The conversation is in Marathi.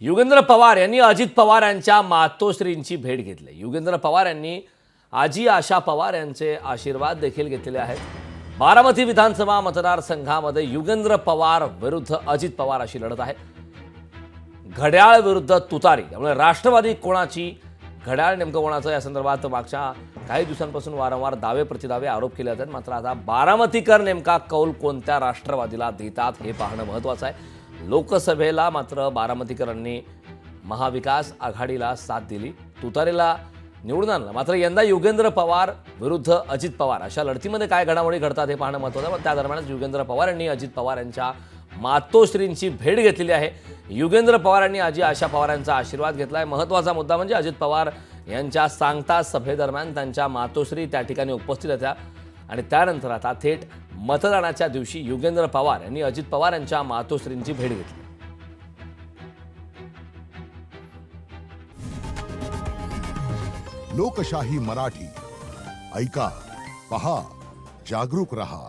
युगेंद्र पवार यांनी अजित पवार यांच्या मातोश्रींची भेट घेतली। युगेंद्र पवार यांनी आजी आशा पवार यांचे आशीर्वाद देखील घेतलेले आहेत। बारामती विधानसभा मतदारसंघामध्ये युगेंद्र पवार विरुद्ध अजित पवार अशी लढत आहे। घड्याळ विरुद्ध तुतारी, त्यामुळे राष्ट्रवादी कोणाची, घड्याळ नेमकं कोणाचं या संदर्भात मागच्या काही दिवसांपासून वारंवार दावे प्रतिदावे आरोप केले जातात। मात्र आता बारामतीकर नेमका कौल कोणत्या राष्ट्रवादीला देतात हे पाहणं महत्त्वाचं आहे। लोकसभेला मात्र बारामतीकरांनी महाविकास आघाडीला साथ दिली, तुतारीला निवडून आणलं। मात्र यंदा युगेंद्र पवार विरुद्ध अजित पवार अशा लढतीमध्ये काय घडामोडी घडतात हे पाहणं महत्त्वाचं आहे। त्या दरम्यानच युगेंद्र पवार यांनी अजित पवार यांच्या मातोश्रींची भेट घेतलेली आहे। युगेंद्र पवार यांनी आजी आशा पवार यांचा आशीर्वाद घेतला आहे। महत्त्वाचा मुद्दा म्हणजे अजित पवार यांच्या सांगता सभेदरम्यान त्यांच्या मातोश्री त्या ठिकाणी उपस्थित होत्या आणि त्यानंतर आता थेट मतदानाच्या दिवशी युगेंद्र पवार यांनी अजित पवार यांच्या मातोश्रींची भेट घेतली। लोकशाही मराठी ऐका, पहा, जागरूक रहा।